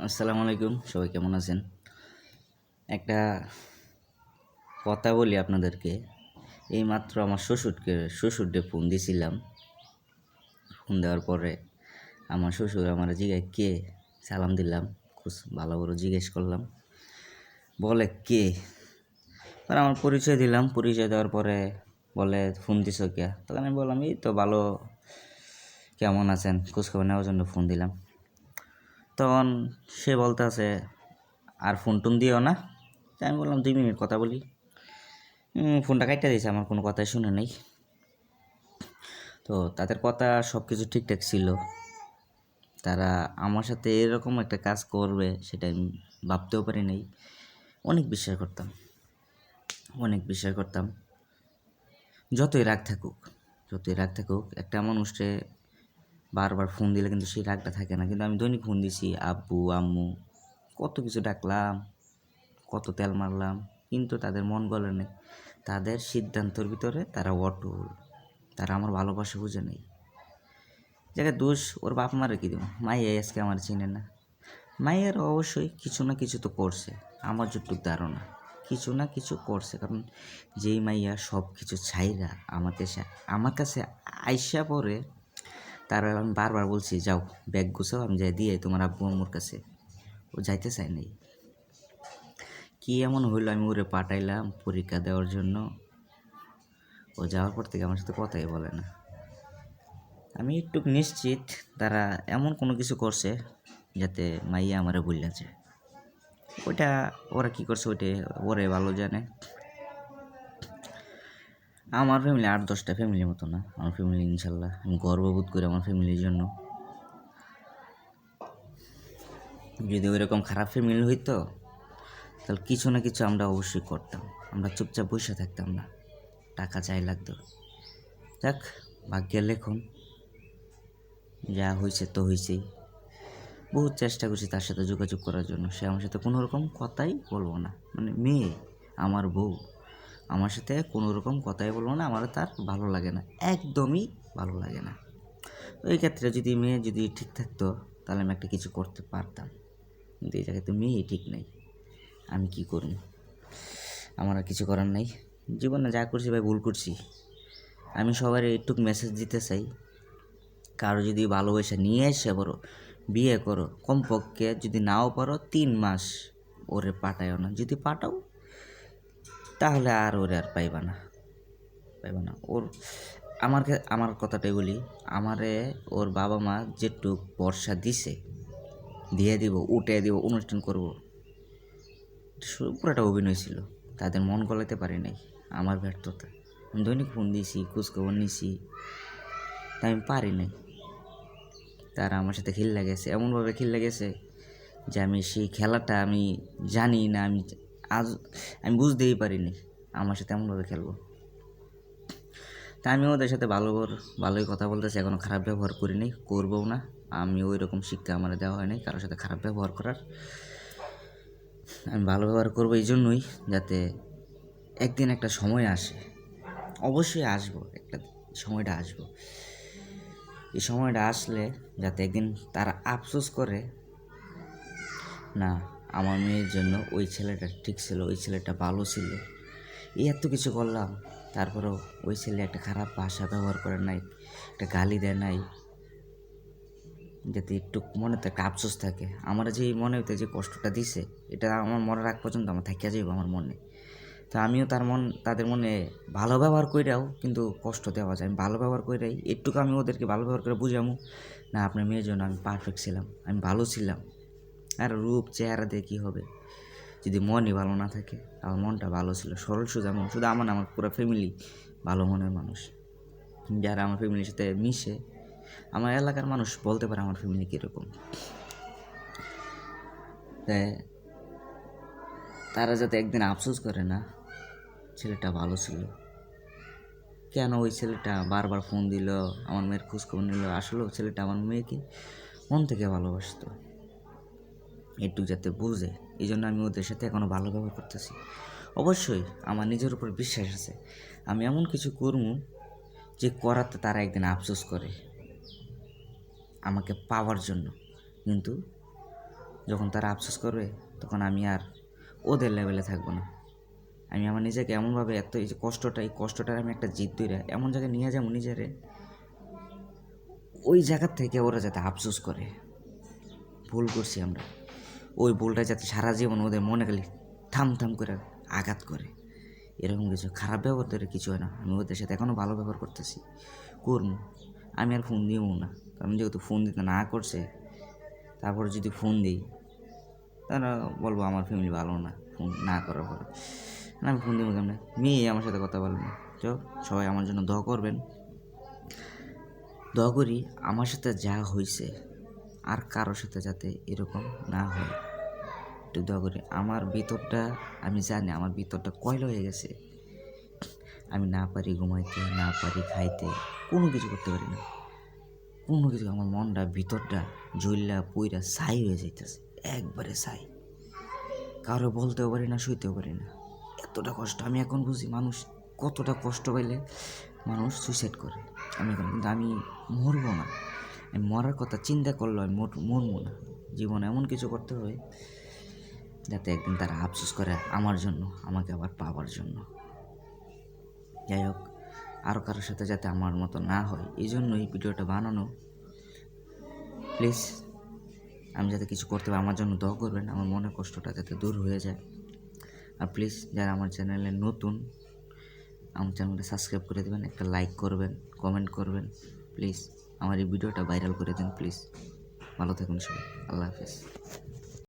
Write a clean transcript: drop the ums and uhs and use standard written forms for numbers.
আসসালামু আলাইকুম, সবাই কেমন আছেন? একটা কথা বলি আপনাদেরকে। এইমাত্র আমার শ্বশুরকে ফোন দিছিলাম। ফোন দেওয়ার পরে আমার শ্বশুর আমারে জিগায় কে? সালাম দিলাম। ভালো করে জিজ্ঞেস করলাম। বলে কে? আর আমার পরিচয় দিলাম। পরিচয় দেওয়ার পরে বলে ফোন দিছ কে? তখন আমি বললাম এই তো ভালো, কেমন আছেন খোঁজখবর নেওয়ার জন্য ফোন দিলাম। তখন সে বলতেছে আর ফোন টোন দিও না। তাই আমি বললাম 2 মিনিট কথা বলি। ফোনটা কাইটা দিয়েছে, আমার কোনো কথাই শুনে নাই। তো তাদের কথা সব কিছু ঠিকঠাক ছিল। তারা আমার সাথে এরকম একটা কাজ করবে সেটা আমি ভাবতেও পারি নাই। অনেক বিশ্বাস করতাম, অনেক বিশ্বাস করতাম। যতই রাগ থাকুক একটা মানুষকে বারবার ফোন দিলে কিন্তু সেই রাগটা থাকে না। কিন্তু আমি দৈনিক ফোন দিছি, আব্বু আম্মু কত কিছু ডাকলাম, কত তেল মারলাম, কিন্তু তাদের মন গলে নেই। তাদের সিদ্ধান্তের ভিতরে তারা অটল। তারা আমার ভালোবাসা বুঝে নেই। জায়গায় দোষ ওর বাপ মারে কি দেব? মাইয়াই আজকে আমার চিনে না। মাইয়ার অবশ্যই কিছু না কিছু তো করছে, আমার যতটুক ধারণা কিছু না কিছু করছে। কারণ যেই মাইয়া সব কিছু ছাইরা আমার কাছে আইসা পরে, তারা আমি বারবার বলছি যাও ব্যাগ গুছাও, আমি যাই দিয়ে তোমার আব্বু আম্মুর কাছে। ও যাইতে চায় নাই। কি এমন হইলো আমি ওরে পাঠাইলাম পরীক্ষা দেওয়ার জন্য, ও যাওয়ার পর থেকে আমার সাথে কথাই বলে না। আমি একটু নিশ্চিত তারা এমন কোনো কিছু করছে যাতে মাইয়া আমারে বললা যায়। ওইটা ওরা কী করছে ওইটা ওরে ভালো জানে। আমার ফ্যামিলি 8-10টা ফ্যামিলির মতো না। আমার ফ্যামিলি ইনশাল্লাহ আমি গর্ববোধ করি আমার ফ্যামিলির জন্য। যদি ওইরকম খারাপ ফ্যামিলি হইতো তাহলে কিছু না কিছু আমরা অবশ্যই করতাম। আমরা চুপচাপ বসে থাকতাম না, টাকা চাই লাগতো। যাক, ভাগ্যের লেখন, যা হয়েছে তো হয়েছেই। বহুত চেষ্টা করছি তার সাথে যোগাযোগ করার জন্য, সে আমার সাথে কোনো রকম কথাই বলবো না। মানে মেয়ে, আমার বউ, আমার সাথে কোনো রকম কথাই বলবো না। আমার তার ভালো লাগে না, একদমই ভালো লাগে না। তো এই ক্ষেত্রে যদি মেয়ে যদি ঠিক থাকতো তাহলে আমি একটা কিছু করতে পারতাম। কিন্তু এই জায়গায় তো মেয়েই ঠিক নেই, আমি কি করব? আমার আর কিছু করার নাই। জীবনে যা করছি ভাই ভুল করছি। আমি সবার একটু মেসেজ দিতে চাই, কারো যদি ভালোবাসা নিয়ে এসে বড় বিয়ে করো, কমপক্ষে যদি নাও পারো 3 মাস ওরে পাঠায়ও না। যদি পাঠাও তাহলে আর ওরে আর পাইবা না। ওর আমার কথাটাই বলি, আমারে ওর বাবা মা যেটুক ভরসা দিছে দিয়ে দিব, উঠে দিব, অনুষ্ঠান করব, পুরোটা অভিনয় ছিল। তাদের মন গলাতে পারি নাই, আমার ব্যর্থতা। আমি দৈনিক ফোন দিয়েছি, খোঁজখবর নিয়েছি, তাই আমি পারি নাই। তারা আমার সাথে খেললে গেছে, এমনভাবে খেললে গেছে যে আমি সেই খেলাটা আমি জানি না। আমি বুঝতেই পারিনি আমার সাথে এমনভাবে খেলবো। তা আমি ওদের সাথে ভালোই কথা বলতেছি, এখনও খারাপ ব্যবহার করিনি, করবও না। আমি ওই রকম শিক্ষা আমার দেওয়া হয়নি কারোর সাথে খারাপ ব্যবহার করার। আমি ভালো ব্যবহার করবো এই জন্যই যাতে একদিন একটা সময় আসে, অবশ্যই আসবো, একটা সময়টা আসবো। এই সময়টা আসলে যাতে একদিন তারা আফসোস করে না, আমার মেয়ের জন্য ওই ছেলেটা ঠিক ছিল, ওই ছেলেটা ভালো ছিল, এই এত কিছু করলাম তারপরেও ওই ছেলে একটা খারাপ ভাষা ব্যবহার করে নাই, একটা গালি দেয় নাই। যাতে একটু মনে তো একটা আফসোস থাকে। আমার যে মনে হইতে যে কষ্টটা দিছে, এটা আমার মনের আগ পর্যন্ত আমার থাকিয়া যাইব আমার মনে। তো আমিও তাদের মনে ভালো ব্যবহার কইরাও কিন্তু কষ্ট দেওয়া যায়। আমি ভালো ব্যবহার কইরাই একটুকু আমি ওদেরকে ভালো ব্যবহার করে বুঝামু না, আপনার মেয়ের জন্য আমি পারফেক্ট ছিলাম, আমি ভালো ছিলাম। আর রূপ চেহারা দিয়ে কী হবে যদি মনই ভালো না থাকে? আমার মনটা ভালো ছিল, সরল সোজা মন। শুধু আমার না, আমার পুরো ফ্যামিলি ভালো মনের মানুষ। যারা আমার ফ্যামিলির সাথে মিশে, আমার এলাকার মানুষ বলতে পারে আমার ফ্যামিলি কীরকম। তারা যাতে একদিন আফসোস করে না ছেলেটা ভালো ছিল, কেন ওই ছেলেটা বারবার ফোন দিল, আমার মেয়ের খোঁজখবর নিল। আসলে ছেলেটা আমার মেয়েকে মন থেকে ভালোবাসতো, একটু যাতে বুঝে। এই জন্য আমি ওদের সাথে এখনও ভালো ব্যবহার করতেছি। অবশ্যই আমার নিজের উপর বিশ্বাস আছে, আমি এমন কিছু করবো যে করাতে তারা একদিন আফসোস করে আমাকে পাওয়ার জন্য। কিন্তু যখন তারা আফসোস করবে তখন আমি আর ওদের লেভেলে থাকবো না। আমি আমার নিজেকে এমনভাবে এই যে কষ্টটার আমি একটা জিদ ধরে এমন জায়গায় নিয়ে যাবো নিজেরে, ওই জায়গার থেকে ওরা যাতে আফসোস করে ভুল করছি আমরা, ওই ভুলটা যাতে সারা জীবন ওদের মনে গেলে থাম থাম করে আঘাত করে। এরকম কিছু খারাপ ব্যবহার ধরে কিছু হয় না। আমি ওদের সাথে এখনও ভালো ব্যবহার করতেছি, করবো। আমি আর ফোন দিবও না, কারণ যেহেতু ফোন দিতে না করছে, তারপরে যদি ফোন দিই তারা বলবো আমার ফ্যামিলি ভালো না, ফোন না করার পরে আমি ফোন দিব কেমন। মেয়ে আমার সাথে কথা বলবেন, সবাই আমার জন্য দোয়া করবেন। দোয়া করি আমার সাথে যা হয়েছে আর কারোর সাথে যাতে এরকম না হয়, একটু দোয়া করি। আমার ভিতরটা, আমি জানি আমার ভিতরটা কয়লা হয়ে গেছে। আমি না পারি ঘুমাইতে, না পারি খাইতে, কোনো কিছু করতে পারি না, কোনো কিছু। আমার মনটা ভিতরটা জ্বললা পুইরা ছাই হয়ে যাইতেছে, একবারে ছাই। কারো বলতেও পারি না, শুইতেও পারি না, এতটা কষ্ট। আমি এখন বুঝি মানুষ কতটা কষ্ট পাইলে মানুষ সুইসাইড করে। আমি এখন কিন্তু আমি মরবো না, আমি মরার কথা চিন্তা করলেও আমি মরবো না। জীবনে এমন কিছু করতে হবে যাতে একদিন তারা আফসোস করে আমার জন্য, আমাকে আবার পাওয়ার জন্য। যাই হোক, আরও কারোর সাথে যাতে আমার মতো না হয়, এই জন্য এই ভিডিওটা বানানো। প্লিজ আমি যাতে কিছু করতে পারি আমার জন্য দোয়া করবেন, আমার মনের কষ্টটা যাতে দূর হয়ে যায়। আর প্লিজ যারা আমার চ্যানেলে নতুন, আমার চ্যানেলটা সাবস্ক্রাইব করে দেবেন, একটা লাইক করবেন, কমেন্ট করবেন। প্লিজ আমার এই ভিডিওটা ভাইরাল করে দিন প্লিজ। ভালো থাকুন সবাই, আল্লাহ হাফেজ।